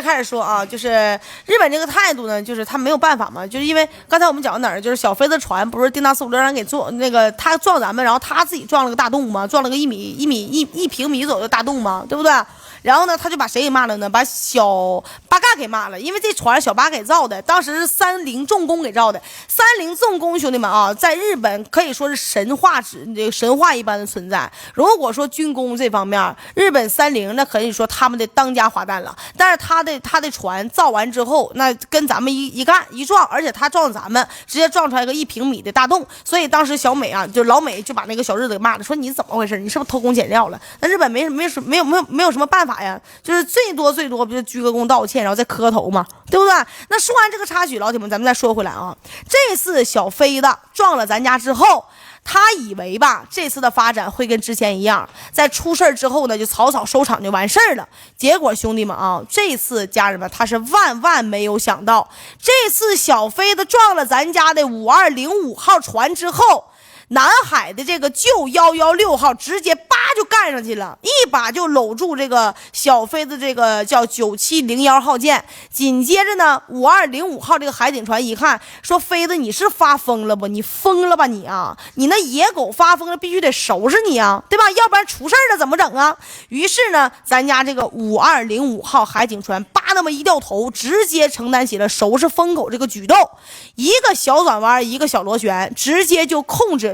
开始说啊，就是日本这个态度呢，就是他没有办法嘛，就是因为刚才我们讲到哪儿，就是小飞的船不是叮当456让给撞那个他撞咱们，然后他自己撞了个大洞嘛，撞了个一平米左右的大洞嘛，对不对？然后呢，他就把谁给骂了呢？把小八嘎给骂了，因为这船是小八给造的，当时是三菱重工给造的。三菱重工兄弟们啊，在日本可以说是神话一般的存在。如果说军工这方面，日本三菱那可以说他们的当家花旦了。但是他的船造完之后，那跟咱们一干一撞，而且他撞咱们，直接撞出来一个1平米的大洞。所以当时小美啊，就老美就把那个小日子给骂了，说你怎么回事？你是不是偷工减料了？那日本没有什么办法。就是最多不就鞠个躬道歉，然后再磕头嘛，对不对？那说完这个插曲，老铁们，咱们再说回来啊。这次小飞的撞了咱家之后，他以为吧，这次的发展会跟之前一样，在出事之后呢，就草草收场就完事儿了。结果兄弟们啊，这次家人们他是万没有想到，这次小飞的撞了咱家的5205号船之后，南海的这个旧116号直接就干上去了，一把就搂住这个小飞的这个叫9701号舰。紧接着呢，5205号这个海警船一看，说飞子你是发疯了不？你疯了吧你啊？你那野狗发疯了，必须得收拾你啊，对吧？要不然出事了怎么整啊？于是呢，咱家这个5205号海警船那么一掉头，直接承担起了收拾疯狗这个举动，一个小转弯，一个小螺旋，直接就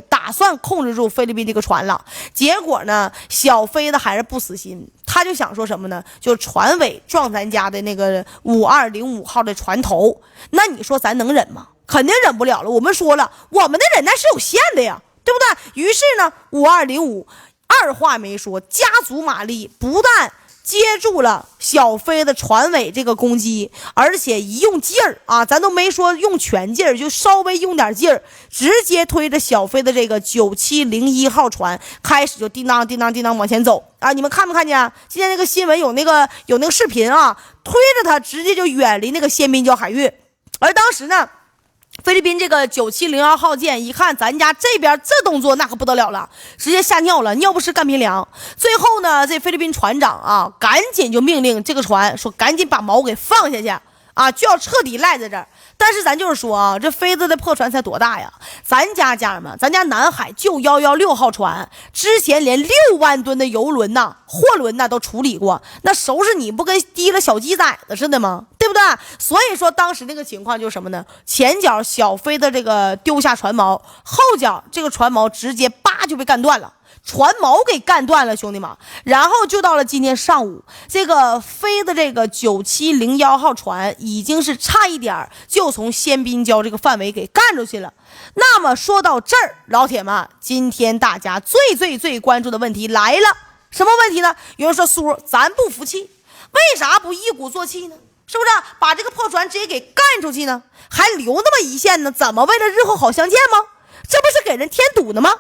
打算控制住菲律宾这个船了。结果呢，小飞的还是不死心，他就想说什么呢？就船尾撞咱家的那个5205号的船头，那你说咱能忍吗？肯定忍不了了。我们说了，我们的忍耐是有限的呀，对不对？于是呢，5205二话没说，加足马力，不但接住了小飞的船尾这个攻击，而且一用劲儿啊，咱都没说用全劲儿，就稍微用点劲儿，直接推着小飞的这个9701号船开始就叮当叮当叮当往前走啊！你们看没看见？今天那个新闻有那个视频啊，推着它直接就远离那个仙滨礁海域。而当时呢，菲律宾这个9701号舰一看咱家这边这动作，那可不得了了，直接吓尿了，尿不湿干平凉。最后呢，这菲律宾船长啊，赶紧就命令这个船说，赶紧把锚给放下去啊，就要彻底赖在这儿。但是咱就是说啊，这飞子的破船才多大呀？咱家家人们，咱家南海就116号船，之前连6万吨的油轮呐、货轮呐都处理过，那收拾你不跟提了小鸡崽子似的吗？对不对？所以说当时那个情况就是什么呢？前脚小飞的这个丢下船锚，后脚这个船锚直接就被干断了。船锚给干断了，兄弟们。然后就到了今天上午，这个飞的这个9701号船已经是差一点就从仙滨礁这个范围给干出去了。那么说到这儿，老铁们，今天大家最关注的问题来了，什么问题呢？有人说苏，咱不服气，为啥不一鼓作气呢？是不是把这个破船直接给干出去呢？还留那么一线呢？怎么为了日后好相见吗？这不是给人添堵呢吗？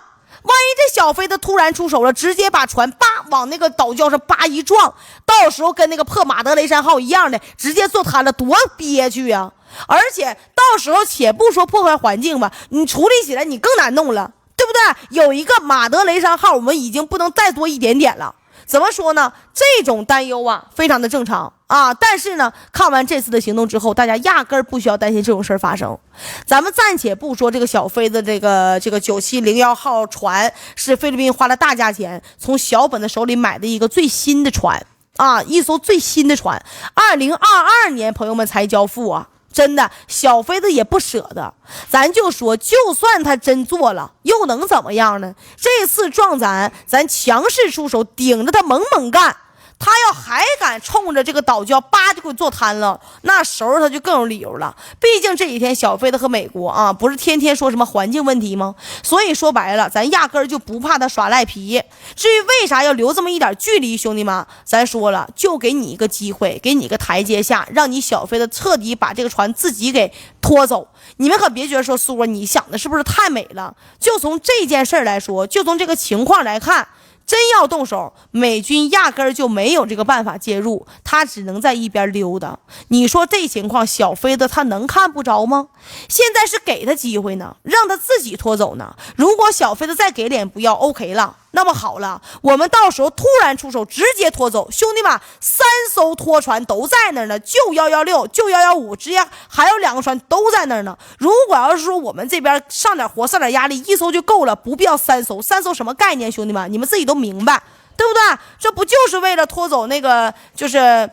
万一这小飞的突然出手了，直接把船往那个岛礁上一撞，到时候跟那个破马德雷山号一样的，直接坐瘫了，多憋屈啊！而且到时候且不说破坏环境吧，你处理起来你更难弄了，对不对？有一个马德雷山号，我们已经不能再多一点点了。怎么说呢？这种担忧啊，非常的正常啊。但是呢，看完这次的行动之后，大家压根儿不需要担心这种事儿发生。咱们暂且不说这个小飞的这个9701号船是菲律宾花了大价钱从小本的手里买的一个最新的船啊，一艘最新的船，2022年朋友们才交付啊。真的，小飞子也不舍得。咱就说，就算他真做了，又能怎么样呢？这次撞咱强势出手，顶着他猛干。他要还敢冲着这个岛礁就给坐瘫了，那时候他就更有理由了。毕竟这几天小飞的和美国啊，不是天天说什么环境问题吗？所以说白了，咱压根儿就不怕他耍赖皮。至于为啥要留这么一点距离，兄弟们，咱说了，就给你一个机会，给你一个台阶下，让你小飞的彻底把这个船自己给拖走。你们可别觉得说苏你想的是不是太美了？就从这件事来说，就从这个情况来看，真要动手，美军压根儿就没有这个办法介入，他只能在一边溜达。你说这情况，小飞的他能看不着吗？现在是给他机会呢，让他自己拖走呢。如果小飞的再给脸不要 OK 了，那么好了，我们到时候突然出手，直接拖走，兄弟们，3艘拖船都在那儿呢，就116，就115，直接还有2个船都在那儿呢。如果要是说我们这边上点活，上点压力，1艘就够了，不必要3艘。3艘什么概念，兄弟们，你们自己都明白，对不对？这不就是为了拖走那个，就是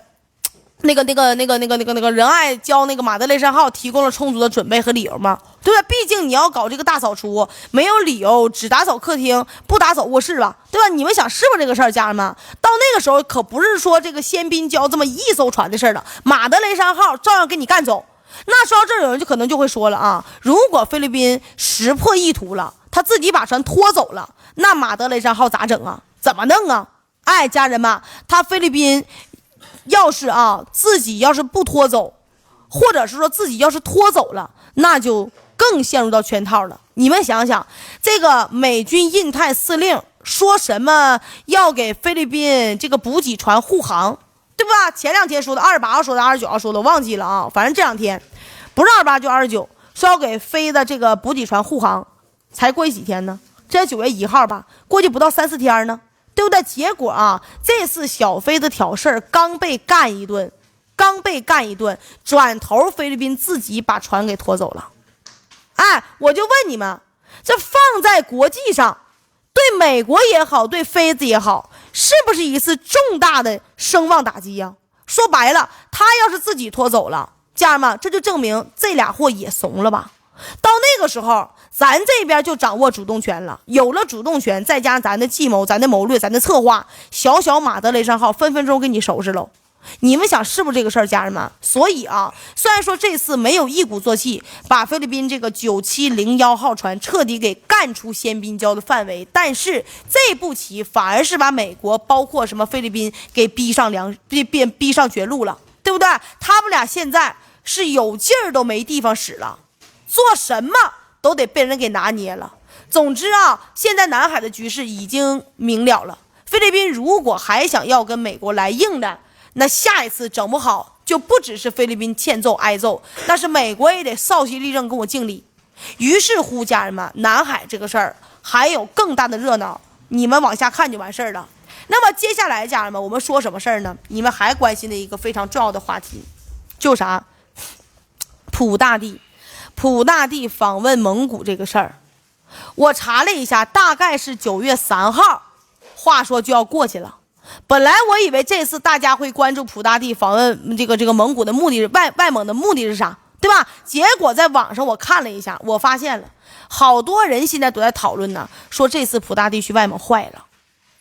那个仁爱教那个马德雷山号提供了充足的准备和理由吗？对吧？毕竟你要搞这个大扫除，没有理由只打扫客厅，不打扫卧室吧？对吧？你们想是不是这个事儿，家人们？到那个时候可不是说这个宪兵礁这么1艘船的事儿了，马德雷山号照样给你干走。那说到这儿，有人就可能就会说了啊，如果菲律宾识破意图了，他自己把船拖走了，那马德雷山号咋整啊？怎么弄啊？哎，家人们，他菲律宾要是自己要是不拖走，或者是说自己要是拖走了，那就更陷入到圈套了。你们想想，这个美军印太司令说什么要给菲律宾这个补给船护航，对吧？前2天说的，28号说的，29号说的，忘记了啊。反正这2天不是28就29，说要给飞的这个补给船护航，才过去几天呢？这9月1号吧，过去不到3、4天呢。对不对？结果这次小飞的挑事儿刚被干一顿，转头菲律宾自己把船给拖走了。哎，我就问你们，这放在国际上，对美国也好，对菲子也好，是不是一次重大的声望打击呀？说白了，他要是自己拖走了，家人们，这就证明这俩货也怂了吧？到那个时候，咱这边就掌握主动权了。有了主动权，再加上咱的计谋、咱的谋略、咱的策划，小马德雷山号分分钟给你收拾喽。你们想是不是这个事儿，家人们？所以虽然说这次没有一鼓作气把菲律宾这个9701号船彻底给干出宪兵礁的范围，但是这步棋反而是把美国包括什么菲律宾给逼上绝路了，对不对？他们俩现在是有劲儿都没地方使了，做什么都得被人给拿捏了。总之现在南海的局势已经明了了。菲律宾如果还想要跟美国来硬的，那下一次整不好就不只是菲律宾欠揍挨揍，那是美国也得稍息立正跟我敬礼。于是乎，家人们，南海这个事儿还有更大的热闹，你们往下看就完事儿了。那么接下来，家人们，我们说什么事儿呢？你们还关心的一个非常重要的话题，就是啥？普大帝访问蒙古这个事儿，我查了一下，大概是9月3号，话说就要过去了。本来我以为这次大家会关注普大帝访问这个蒙古的目的，外蒙的目的是啥，对吧？结果在网上我看了一下，我发现了好多人现在都在讨论呢，说这次普大帝去外蒙坏了，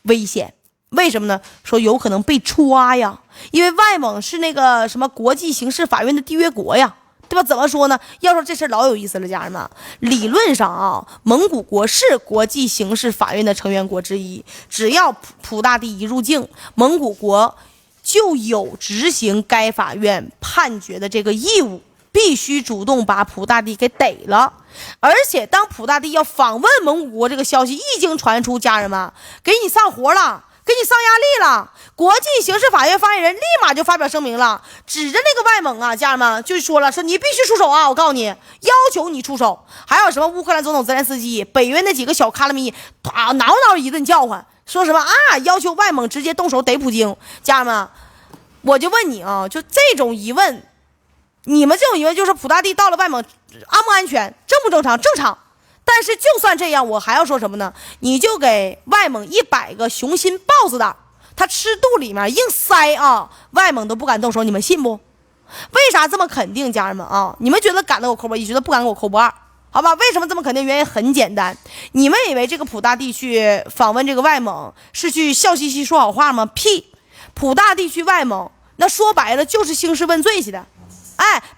危险。为什么呢？说有可能被抓呀，因为外蒙是那个什么国际刑事法院的缔约国呀，对吧？怎么说呢？要说这事老有意思了，家人们。理论上蒙古国是国际刑事法院的成员国之一，只要普大帝一入境，蒙古国就有执行该法院判决的这个义务，必须主动把普大帝给逮了。而且当普大帝要访问蒙古国这个消息一经传出，家人们，给你上活了，给你上压力了。国际刑事法院发言人立马就发表声明了，指着那个外蒙家人们就说了，说你必须出手我告诉你，要求你出手。还有什么乌克兰总统泽连斯基，北约那几个小卡拉咪挠一顿叫唤，说什么要求外蒙直接动手逮普京。家人们，我就问你就这种疑问，你们这种疑问就是普大帝到了外蒙安不安全，正不正常？正常。但是就算这样，我还要说什么呢？你就给外蒙100个雄心豹子胆，他吃肚里面硬塞外蒙都不敢动手，你们信不？为啥这么肯定，家人们你们觉得敢给我扣1，觉得不敢给我扣2，好吧？为什么这么肯定？原因很简单，你们以为这个普大帝去访问这个外蒙是去笑嘻嘻说好话吗？屁！普大帝去外蒙，那说白了就是兴师问罪去的。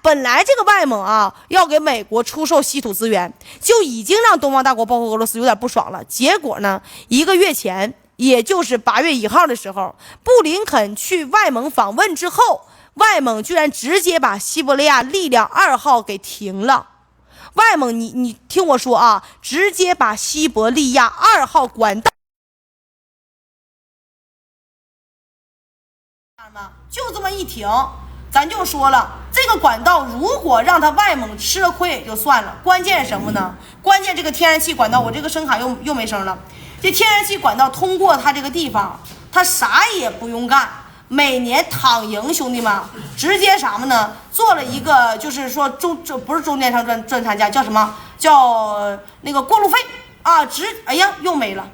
本来这个外蒙要给美国出售稀土资源，就已经让东方大国包括俄罗斯有点不爽了。结果呢，1个月前，也就是8月1号的时候，布林肯去外蒙访问之后，外蒙居然直接把西伯利亚力量2号给停了。外蒙你听我说直接把西伯利亚2号管道就这么一停。咱就说了，这个管道如果让他外蒙吃了亏也就算了，关键是什么呢？关键这个天然气管道，我这个声卡又没声了。这天然气管道通过它这个地方，它啥也不用干，每年躺赢，兄弟们，直接啥么呢？做了一个就是说不是中间商赚差价，叫什么？叫那个过路费啊！哎呀，又没了。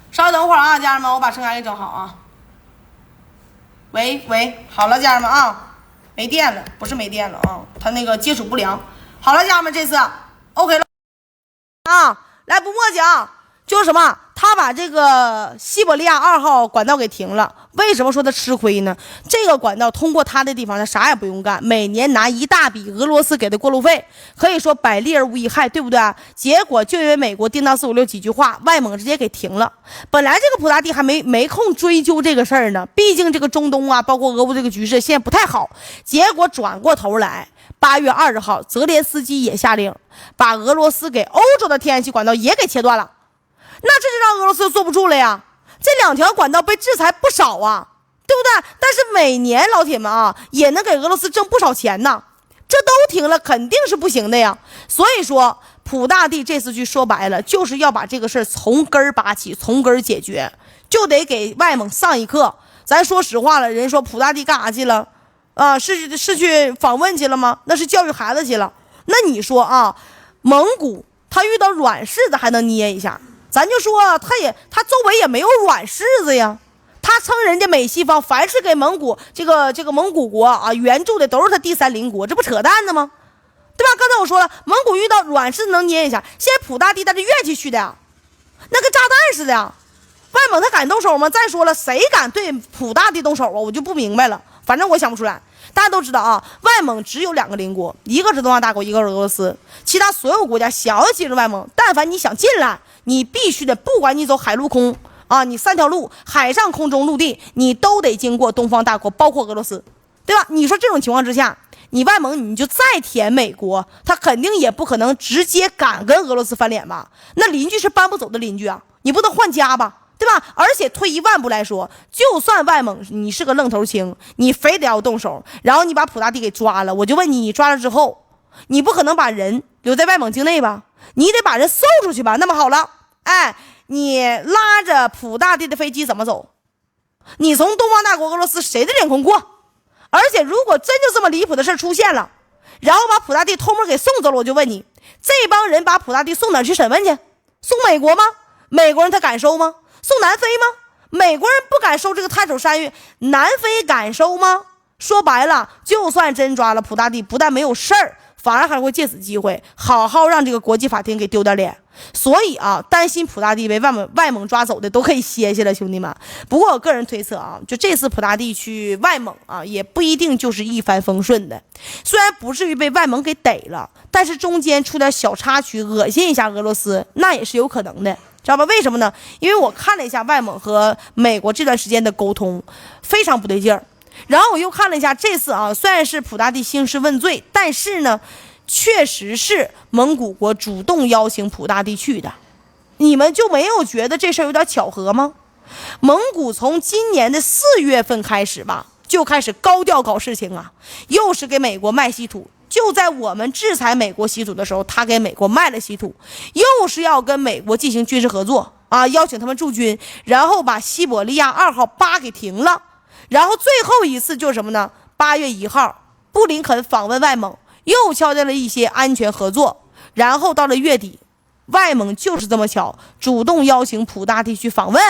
稍微等会儿啊，家人们，我把声卡给整好啊。喂，好了，家人们啊，没电了，不是没电了啊，它那个接触不良。好了，家人们，这次 OK 了啊，来不墨讲，就是什么，他把这个西伯利亚2号管道给停了。为什么说他吃亏呢？这个管道通过他的地方，他啥也不用干，每年拿一大笔俄罗斯给的过路费，可以说百利而无一害，对不对？结果就因为美国叮当456几句话，外蒙直接给停了。本来这个普大帝还没空追究这个事儿呢，毕竟这个中东啊，包括俄乌这个局势现在不太好。结果转过头来，8月20号，泽连斯基也下令把俄罗斯给欧洲的天然气管道也给切断了。那这就让俄罗斯坐不住了呀！这2条管道被制裁不少啊，对不对？但是每年老铁们啊，也能给俄罗斯挣不少钱呢。这都停了，肯定是不行的呀。所以说，普大帝这次去说白了，就是要把这个事儿从根儿拔起，从根儿解决，就得给外蒙上一课。咱说实话了，人说普大帝干啥去了？是去访问去了吗？那是教育孩子去了。那你说啊，蒙古他遇到软柿子还能捏一下？咱就说他周围也没有软柿子呀，他称人家美西方凡是给蒙古这个蒙古国啊援助的都是他第三邻国，这不扯淡的吗？对吧？刚才我说了，蒙古遇到软柿子能捏一下，现在普大帝带着乐器去的呀，那个炸弹似的呀。外蒙他敢动手吗？再说了，谁敢对普大帝动手啊？我就不明白了，反正我想不出来。大家都知道啊，外蒙只有2个邻国，一个是东方大国，一个是俄罗斯，其他所有国家想要进入外蒙，但凡你想进来，你必须得，不管你走海陆空啊，你3条路，海上空中陆地，你都得经过东方大国，包括俄罗斯，对吧？你说这种情况之下，你外蒙你就再舔美国，他肯定也不可能直接敢跟俄罗斯翻脸吧？那邻居是搬不走的邻居啊，你不能换家吧？对吧？而且退一万步来说，就算外蒙你是个愣头青，你非得要动手，然后你把普大帝给抓了，我就问你，你抓了之后，你不可能把人留在外蒙境内吧？你得把人送出去吧？那么好了，哎，你拉着普大帝的飞机怎么走？你从东方大国俄罗斯谁的脸孔过？而且如果真就这么离谱的事出现了，然后把普大帝偷摸给送走了，我就问你，这帮人把普大帝送哪儿去审问去？送美国吗？美国人他敢收吗？送南非吗？美国人不敢收这个探手山芋，南非敢收吗？说白了，就算真抓了普大帝，不但没有事儿，反而还会借此机会好好让这个国际法庭给丢点脸。所以啊，担心普大帝被外蒙抓走的都可以歇歇了，兄弟们。不过我个人推测啊，就这次普大帝去外蒙啊，也不一定就是一帆风顺的。虽然不至于被外蒙给逮了，但是中间出点小插曲，恶心一下俄罗斯，那也是有可能的。知道吧？为什么呢？因为我看了一下外蒙和美国这段时间的沟通，非常不对劲儿。然后我又看了一下这次啊，虽然是普大帝兴师问罪，但是呢，确实是蒙古国主动邀请普大帝去的。你们就没有觉得这事儿有点巧合吗？蒙古从今年的4月份开始吧，就开始高调搞事情啊，又是给美国卖稀土。就在我们制裁美国稀土的时候，他给美国卖了稀土，又是要跟美国进行军事合作啊，邀请他们驻军，然后把西伯利亚2号8给停了。然后最后一次就是什么呢？8月1号，布林肯访问外蒙，又敲定了一些安全合作。然后到了月底，外蒙就是这么巧，主动邀请普大帝去访问，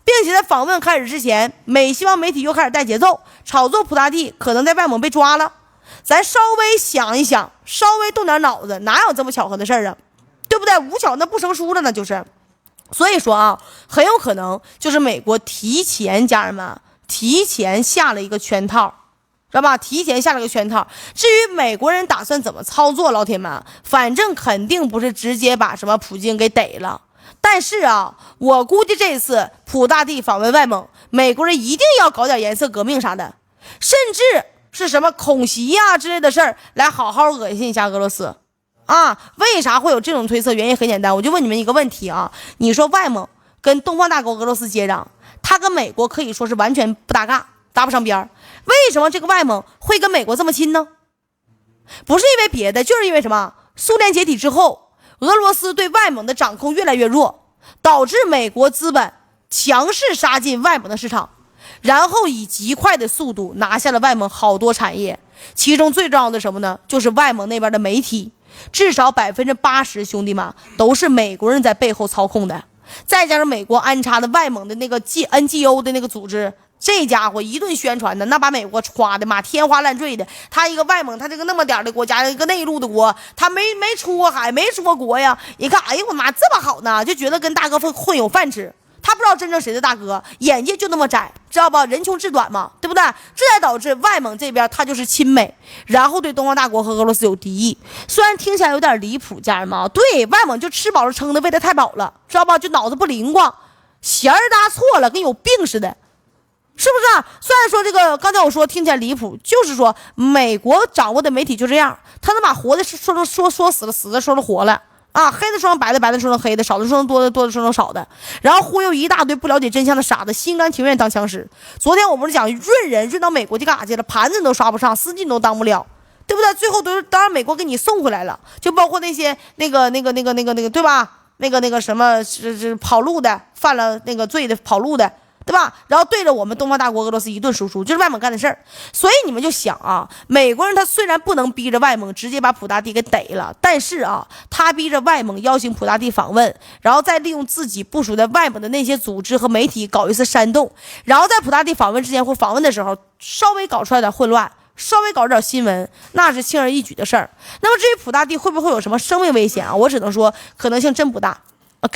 并且在访问开始之前，美西方媒体又开始带节奏，炒作普大帝可能在外蒙被抓了。咱稍微想一想，稍微动点脑子，哪有这么巧合的事儿啊？对不对？无巧那不成书了呢，就是。所以说啊，很有可能就是美国家人们提前下了一个圈套，知道吧？提前下了个圈套。至于美国人打算怎么操作，老铁们，反正肯定不是直接把什么普京给逮了。但是啊，我估计这次普大帝访问外蒙，美国人一定要搞点颜色革命啥的，甚至是什么恐袭呀之类的事儿，来好好恶心一下俄罗斯啊。为啥会有这种推测？原因很简单，我就问你们一个问题啊，你说外蒙跟东方大国俄罗斯接壤，他跟美国可以说是完全不搭嘎，搭不上边儿。为什么这个外蒙会跟美国这么亲呢？不是因为别的，就是因为什么？苏联解体之后，俄罗斯对外蒙的掌控越来越弱，导致美国资本强势杀进外蒙的市场，然后以极快的速度拿下了外蒙好多产业，其中最重要的什么呢？就是外蒙那边的媒体，至少80%兄弟们都是美国人在背后操控的，再加上美国安插的外蒙的那个 NGO 的那个组织，这家伙一顿宣传的，那把美国夸的妈天花乱坠的。他一个外蒙，他这个那么点的国家，一个内陆的国，他没出过海，没出过国呀。一看，哎呦我妈，这么好呢，就觉得跟大哥混有饭吃。他不知道真正谁的大哥，眼界就那么窄，知道吧？人穷志短嘛，对不对？这才导致外蒙这边他就是亲美，然后对东方大国和俄罗斯有敌意。虽然听起来有点离谱，家人们，对外蒙就吃饱了撑的，喂得太饱了，知道吧？就脑子不灵光，弦儿搭错了，跟有病似的。是不是啊？虽然说这个刚才我说听起来离谱，就是说美国掌握的媒体就这样，他能把活的说死了，死的说成活了啊，黑的说成白的，白的说成黑的，少的说成多的，多的说成少的，然后忽悠一大堆不了解真相的傻子，心甘情愿当枪使。昨天我不是讲润人润到美国去干啥去了，盘子都刷不上，司机都当不了，对不对？最后都是当然美国给你送回来了，就包括那些那个对吧？那个什么是跑路的，犯了那个罪的跑路的。对吧？然后对着我们东方大国俄罗斯一顿输出，就是外蒙干的事儿。所以你们就想啊，美国人他虽然不能逼着外蒙直接把普大帝给逮了，但是啊，他逼着外蒙邀请普大帝访问，然后再利用自己部署在外蒙的那些组织和媒体搞一次煽动，然后在普大帝访问之前或访问的时候稍微搞出来点混乱，稍微搞点新闻，那是轻而易举的事儿。那么至于普大帝会不会有什么生命危险啊？我只能说可能性真不大。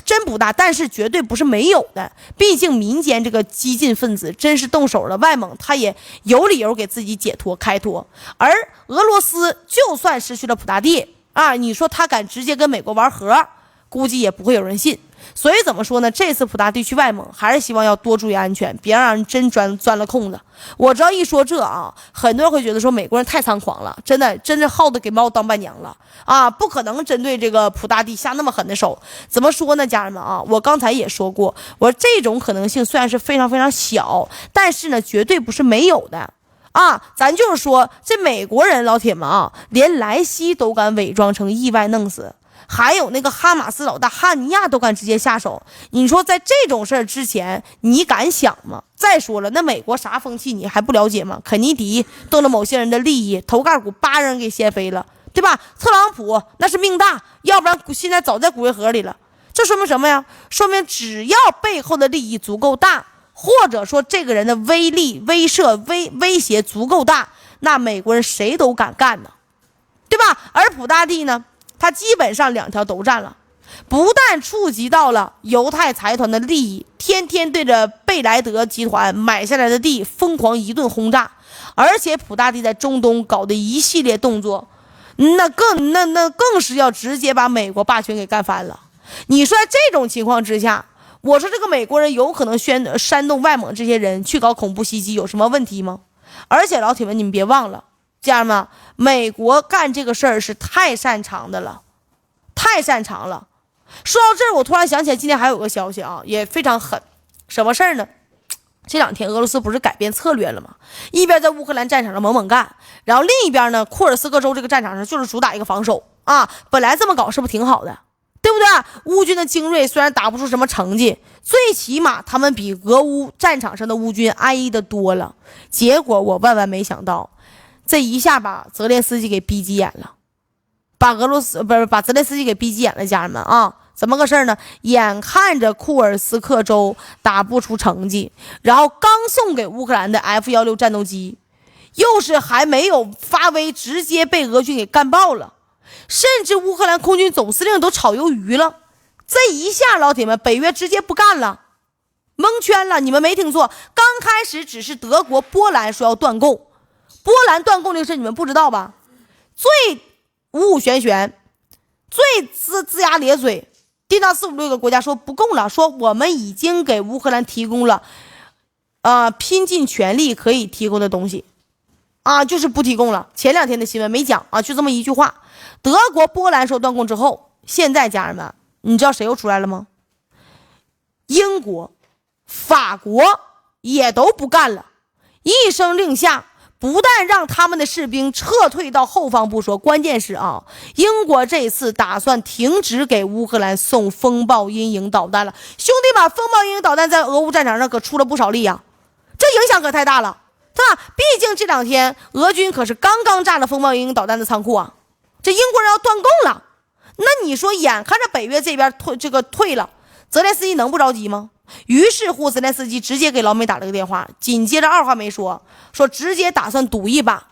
真不大，但是绝对不是没有的。毕竟民间这个激进分子真是动手了，外蒙他也有理由给自己解脱开脱。而俄罗斯就算失去了普大帝啊，你说他敢直接跟美国玩核，估计也不会有人信。所以怎么说呢？这次普大帝去外蒙，还是希望要多注意安全，别让人真钻了空子。我只要一说这啊，很多人会觉得说美国人太猖狂了，真的耗子给猫当伴娘了啊！不可能针对这个普大帝下那么狠的手。怎么说呢，家人们啊？我刚才也说过，我说这种可能性虽然是非常非常小，但是呢，绝对不是没有的。啊，咱就是说，这美国人老铁们啊，连莱西都敢伪装成意外弄死。还有那个哈马斯老大哈尼亚都敢直接下手，你说在这种事儿之前你敢想吗？再说了，那美国啥风气你还不了解吗？肯尼迪动了某些人的利益，头盖骨8人给掀飞了，对吧？特朗普那是命大，要不然现在早在骨灰盒里了。这说明什么呀？说明只要背后的利益足够大，或者说这个人的威力威慑威胁足够大，那美国人谁都敢干呢，对吧？而普大帝呢，他基本上2条都占了，不但触及到了犹太财团的利益，天天对着贝莱德集团买下来的地疯狂一顿轰炸，而且普大帝在中东搞的一系列动作，那更是要直接把美国霸权给干翻了。你说在这种情况之下，我说这个美国人有可能煽动外蒙这些人去搞恐怖袭击，有什么问题吗？而且老铁们，你们别忘了，家人们，美国干这个事儿是太擅长的了，太擅长了。说到这儿，我突然想起来，今天还有个消息啊，也非常狠。什么事儿呢？这2天俄罗斯不是改变策略了吗？一边在乌克兰战场上猛干，然后另一边呢，库尔斯克州这个战场上就是主打一个防守啊。本来这么搞是不是挺好的？对不对？乌军的精锐虽然打不出什么成绩，最起码他们比俄乌战场上的乌军安逸的多了。结果我万万没想到，这一下把泽连斯基给逼急眼了，把泽连斯基给逼急眼了，家人们啊！怎么个事儿呢？眼看着库尔斯克州打不出成绩，然后刚送给乌克兰的 F-16战斗机，又是还没有发威，直接被俄军给干爆了。甚至乌克兰空军总司令都炒鱿鱼了。这一下老铁们，北约直接不干了，蒙圈了。你们没听错，刚开始只是德国波兰说要断供，波兰断供这个事你们不知道吧？最五五玄玄，最龇牙咧嘴，第456个国家说不供了，说我们已经给乌克兰提供了拼尽全力可以提供的东西啊，就是不提供了。前2天的新闻没讲啊，就这么一句话。德国波兰说断供之后，现在家人们，你知道谁又出来了吗？英国法国也都不干了，一声令下，不但让他们的士兵撤退到后方不说，关键是英国这次打算停止给乌克兰送风暴阴影导弹了。兄弟们，风暴阴影导弹在俄乌战场上可出了不少力啊，这影响可太大了。毕竟这2天俄军可是刚刚炸了风暴阴影导弹的仓库啊，这英国人要断供了。那你说眼看着北约这边退了，泽连斯基能不着急吗？于是乎泽连斯基直接给老美打了个电话，紧接着二话没说直接打算赌一把，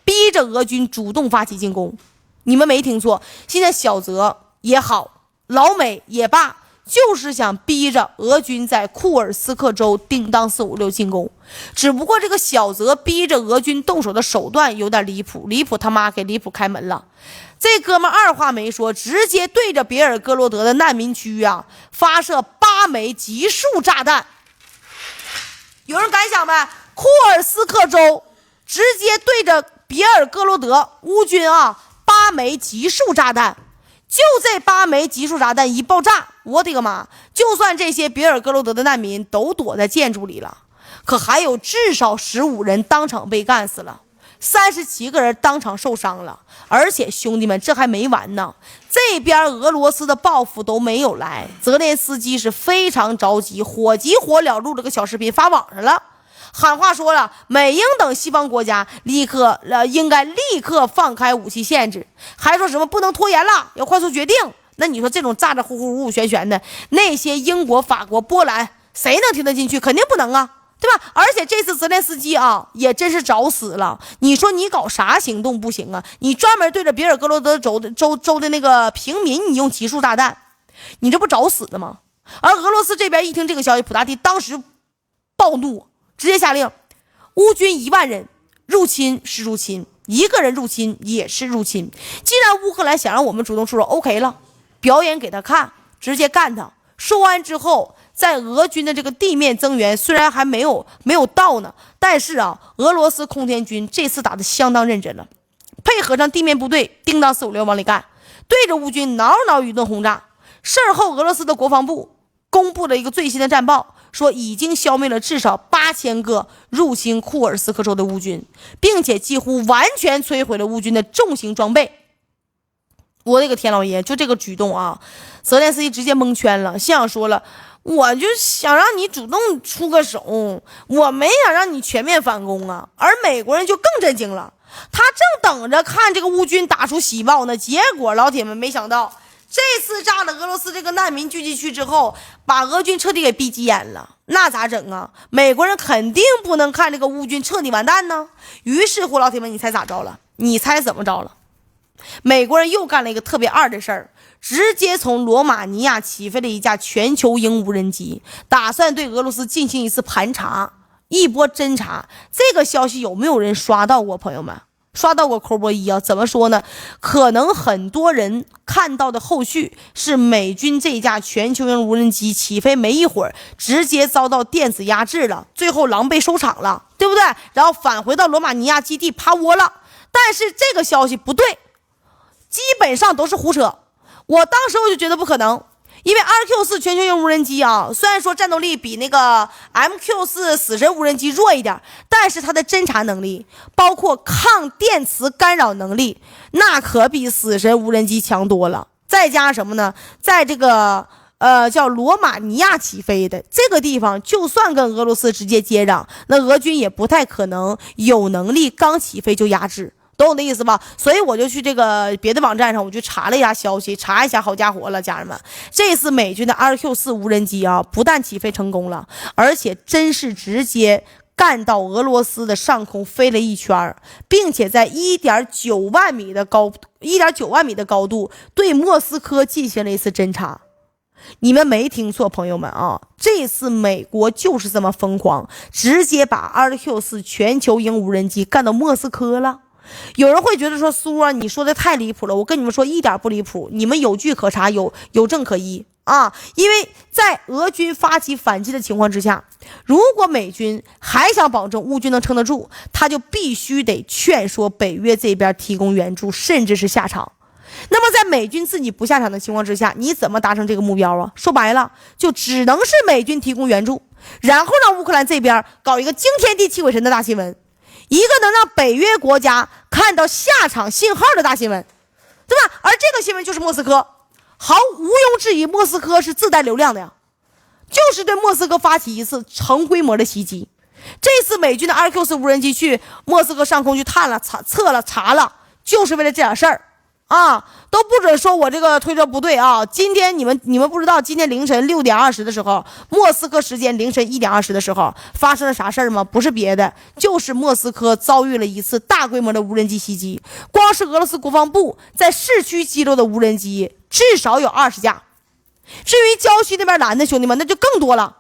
逼着俄军主动发起进攻。你们没听错，现在小泽也好，老美也罢，就是想逼着俄军在库尔斯克州叮当456进攻。只不过这个小泽逼着俄军动手的手段有点离谱，他妈给离谱开门了。这哥们二话没说，直接对着别尔哥罗德的难民区发射8枚集束炸弹。有人敢想没？库尔斯克州直接对着别尔哥罗德乌军8枚集束炸弹。就这8枚集束炸弹一爆炸，我的个妈！就算这些别尔哥罗德的难民都躲在建筑里了，可还有至少15人当场被干死了，37个人当场受伤了。而且兄弟们，这还没完呢，这边俄罗斯的报复都没有来，泽连斯基是非常着急，火急火燎录了个小视频发网上了，喊话说了，美英等西方国家应该立刻放开武器限制，还说什么不能拖延了，要快速决定。那你说这种咋咋呼呼呜呜旋旋的，那些英国、法国、波兰谁能听得进去？肯定不能啊，对吧？而且这次泽连斯基也真是找死了。你说你搞啥行动不行啊？你专门对着别尔哥罗德州的那个平民，你用集束炸弹，你这不找死的吗？而俄罗斯这边一听这个消息，普大帝当时暴怒，直接下令，乌军1万人入侵是入侵，1个人入侵也是入侵。既然乌克兰想让我们主动出手 ，OK 了，表演给他看，直接干他。说完之后，在俄军的这个地面增援虽然还没有到呢，但是俄罗斯空天军这次打得相当认真了，配合上地面部队叮当456往里干，对着乌军挠一顿轰炸。事后俄罗斯的国防部公布了一个最新的战报，说已经消灭了至少8000个入侵库尔斯克州的乌军，并且几乎完全摧毁了乌军的重型装备。我的个天老爷，就这个举动泽连斯基直接蒙圈了，心想说了，我就想让你主动出个手，我没想让你全面反攻啊。而美国人就更震惊了，他正等着看这个乌军打出喜报呢，结果老铁们没想到，这次炸了俄罗斯这个难民聚集区之后，把俄军彻底给逼急眼了，那咋整啊？美国人肯定不能看这个乌军彻底完蛋呢。于是乎，老铁们，你猜咋着了？你猜怎么着了？美国人又干了一个特别二的事儿，直接从罗马尼亚起飞了一架全球鹰无人机，打算对俄罗斯进行一次盘查，一波侦查。这个消息有没有人刷到过？朋友们，刷到过扣波一怎么说呢？可能很多人看到的后续是美军这架全球鹰无人机起飞没一会儿，直接遭到电子压制了，最后狼狈收场了，对不对？然后返回到罗马尼亚基地趴窝了。但是这个消息不对，基本上都是胡扯。我当时我就觉得不可能，因为 RQ4 全球鹰无人机虽然说战斗力比那个 MQ4 死神无人机弱一点，但是它的侦察能力，包括抗电磁干扰能力，那可比死神无人机强多了。再加上什么呢？在这个叫罗马尼亚起飞的这个地方，就算跟俄罗斯直接接壤，那俄军也不太可能有能力刚起飞就压制。懂我的意思吧？所以我就去这个别的网站上，我去查了一下消息，查一下，好家伙了，家人们，这次美军的 RQ4 无人机不但起飞成功了，而且真是直接干到俄罗斯的上空飞了一圈，并且在1.9万米的高度对莫斯科进行了一次侦察。你们没听错，朋友们这次美国就是这么疯狂，直接把 RQ4 全球鹰无人机干到莫斯科了。有人会觉得说，苏你说的太离谱了。我跟你们说，一点不离谱，你们有据可查，有证可依因为在俄军发起反击的情况之下，如果美军还想保证乌军能撑得住，他就必须得劝说北约这边提供援助，甚至是下场。那么在美军自己不下场的情况之下，你怎么达成这个目标说白了，就只能是美军提供援助，然后让乌克兰这边搞一个惊天地泣鬼神的大新闻。一个能让北约国家看到下场信号的大新闻，对吧？而这个新闻就是莫斯科，毋庸置疑，莫斯科是自带流量的呀，就是对莫斯科发起一次成规模的袭击。这次美军的 RQ-4无人机去莫斯科上空去探了、测了、查了，就是为了这点事儿啊！都不准说我这个推测不对啊！今天你们不知道，今天凌晨6点20的时候，莫斯科时间凌晨1点20的时候发生了啥事儿吗？不是别的，就是莫斯科遭遇了一次大规模的无人机袭击。光是俄罗斯国防部在市区击落的无人机至少有20架，至于郊区那边拦的兄弟们，那就更多了。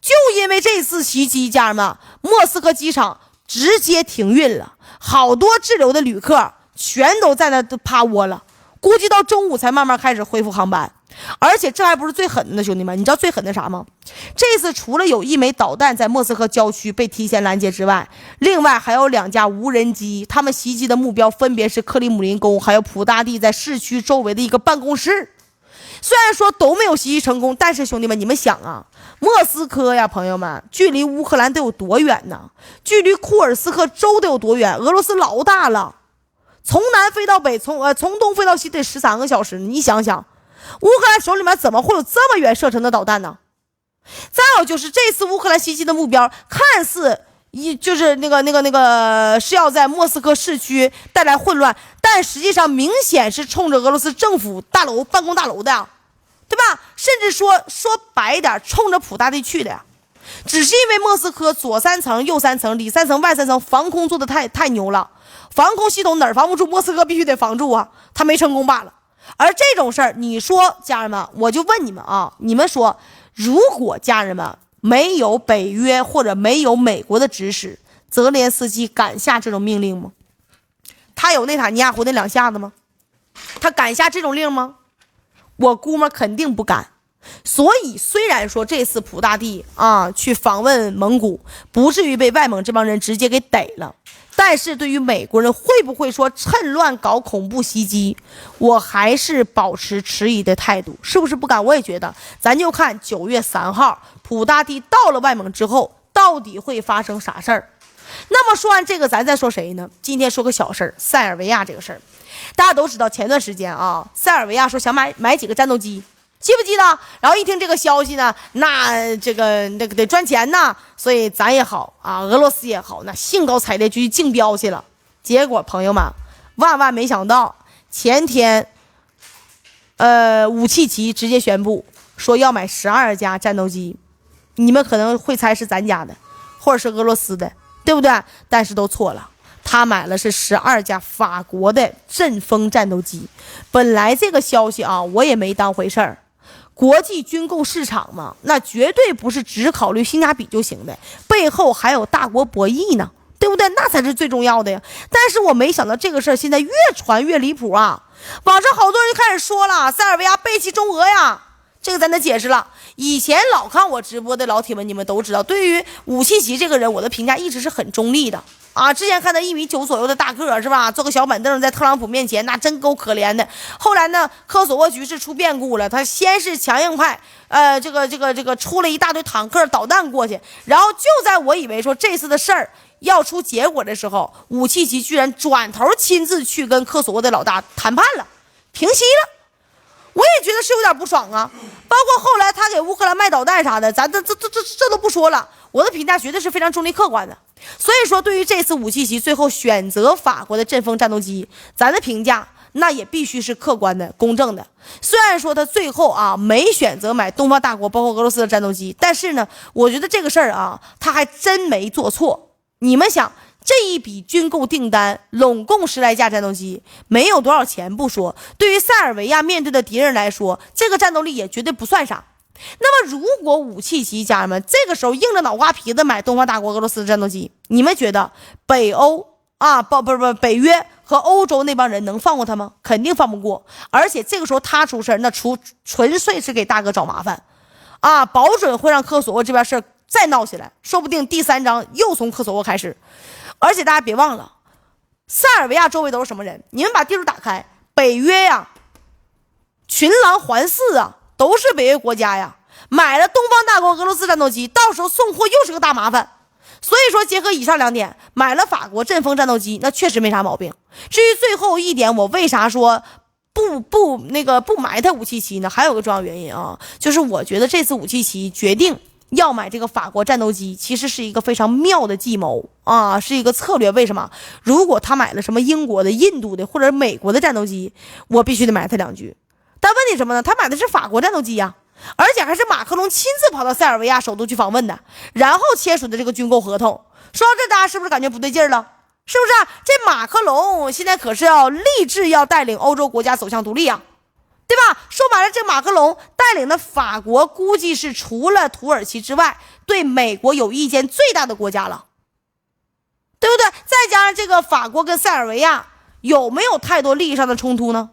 就因为这次袭击，家人们，莫斯科机场直接停运了，好多滞留的旅客全都在那趴窝了，估计到中午才慢慢开始恢复航班。而且这还不是最狠的，兄弟们，你知道最狠的啥吗？这次除了有1枚导弹在莫斯科郊区被提前拦截之外，另外还有2架无人机，他们袭击的目标分别是克里姆林宫还有普大帝在市区周围的一个办公室。虽然说都没有袭击成功，但是兄弟们，你们想啊，莫斯科呀，朋友们，距离乌克兰得有多远呢？距离库尔斯克州得有多远？俄罗斯老大了，从南飞到北，从东飞到西得13个小时。你想想，乌克兰手里面怎么会有这么远射程的导弹呢？再有就是这次乌克兰袭击的目标看似就是是要在莫斯科市区带来混乱，但实际上明显是冲着俄罗斯政府大楼、办公大楼的呀，对吧？甚至说白一点，冲着普大帝去的呀。只是因为莫斯科左3层、右3层、里3层、外3层防空做的太牛了，防空系统哪儿防不住，莫斯科必须得防住啊，他没成功罢了。而这种事儿，你说家人们，我就问你们啊，你们说，如果家人们没有北约或者没有美国的指使，泽连斯基敢下这种命令吗？他有内塔尼亚胡那2下子吗？他敢下这种令吗？我估摸肯定不敢。所以虽然说这次普大帝去访问蒙古，不至于被外蒙这帮人直接给逮了，但是对于美国人会不会说趁乱搞恐怖袭击，我还是保持迟疑的态度。是不是不敢？我也觉得，咱就看9月3号普大帝到了外蒙之后，到底会发生啥事儿。那么说完这个，咱再说谁呢？今天说个小事儿，塞尔维亚这个事儿，大家都知道，前段时间塞尔维亚说想买几个战斗机，记不记得？然后一听这个消息呢，那个得赚钱呐，所以咱也好俄罗斯也好，那兴高采烈就去竞标去了。结果朋友们，万没想到，前天武契奇直接宣布说要买12架战斗机，你们可能会猜是咱家的，或者是俄罗斯的，对不对？但是都错了，他买了是12架法国的阵风战斗机。本来这个消息我也没当回事儿。国际军购市场嘛，那绝对不是只考虑性价比就行的，背后还有大国博弈呢，对不对？那才是最重要的呀。但是我没想到这个事儿现在越传越离谱啊！网上好多人就开始说了，塞尔维亚背弃中俄呀。这个咱得解释了。以前老看我直播的老铁们，你们都知道，对于武契奇这个人，我的评价一直是很中立的之前看他1.9米左右的大个是吧，坐个小板凳在特朗普面前，那真够可怜的。后来呢，科索沃局势出变故了，他先是强硬派，这个出了一大堆坦克导弹过去，然后就在我以为说这次的事儿要出结果的时候，武契奇居然转头亲自去跟科索沃的老大谈判了，平息了。我也觉得是有点不爽啊，包括后来他给乌克兰卖导弹啥的，咱这都不说了，我的评价绝对是非常中立客观的。所以说，对于这次武契奇最后选择法国的阵风战斗机，咱的评价那也必须是客观的、公正的。虽然说他最后没选择买东方大国包括俄罗斯的战斗机，但是呢，我觉得这个事儿他还真没做错。你们想，这一笔军购订单拢共10来架战斗机，没有多少钱不说，对于塞尔维亚面对的敌人来说，这个战斗力也绝对不算啥。那么如果武契奇家人们这个时候硬着脑瓜皮子买东方大国俄罗斯的战斗机，你们觉得北欧北约和欧洲那帮人能放过他吗？肯定放不过。而且这个时候他出事，那纯粹是给大哥找麻烦保准会让科索沃这边事再闹起来，说不定第3章又从科索沃开始。而且大家别忘了，塞尔维亚周围都是什么人？你们把地图打开，北约呀，群狼环伺都是北约国家呀。买了东方大国俄罗斯战斗机，到时候送货又是个大麻烦。所以说，结合以上2点，买了法国阵风战斗机，那确实没啥毛病。至于最后一点，我为啥说不买它577呢？还有个重要原因啊，就是我觉得这次577决定要买这个法国战斗机，其实是一个非常妙的计谋啊，是一个策略。为什么？如果他买了什么英国的、印度的或者美国的战斗机，我必须得买他2局。但问题什么呢？他买的是法国战斗机呀，而且还是马克龙亲自跑到塞尔维亚首都去访问的，然后签署的这个军购合同。说到这，大家是不是感觉不对劲了？是不是啊？这马克龙现在可是要立志要带领欧洲国家走向独立啊，对吧？说白了，这马克龙带领的法国估计是除了土耳其之外对美国有意见最大的国家了，对不对？再加上这个法国跟塞尔维亚有没有太多利益上的冲突呢？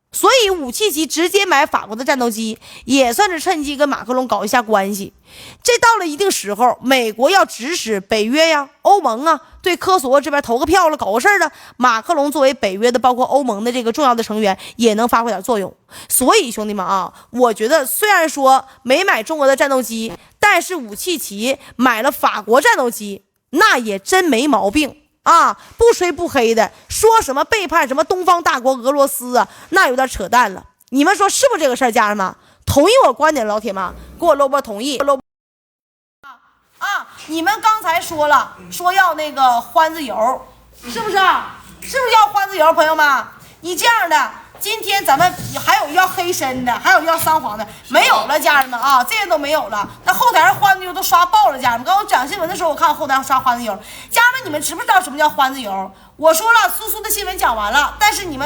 所以577直接买法国的战斗机，也算是趁机跟马克龙搞一下关系。这到了一定时候，美国要指使北约呀、欧盟啊，对科索沃这边投个票了，搞个事儿了，马克龙作为北约的包括欧盟的这个重要的成员，也能发挥点作用。所以兄弟们啊，我觉得虽然说没买中国的战斗机，但是577买了法国战斗机，那也真没毛病啊，不吹不黑的，说什么背叛什么东方大国俄罗斯啊，那有点扯淡了。你们说是不是这个事儿？家人们，同意我观点的老铁们，给我搂波同意。你们刚才说了，说要那个欢子油，是不是？是不是要欢子油？朋友们，你这样的，今天咱们还有要黑参的，还有要桑黄的，没有了，家人们啊，这些都没有了。那后台欢子油都刷爆了，家人们。刚我讲新闻的时候，我看后台刷欢子油，家人们，你们知不知道什么叫欢子油？我说了，苏苏的新闻讲完了，但是你们。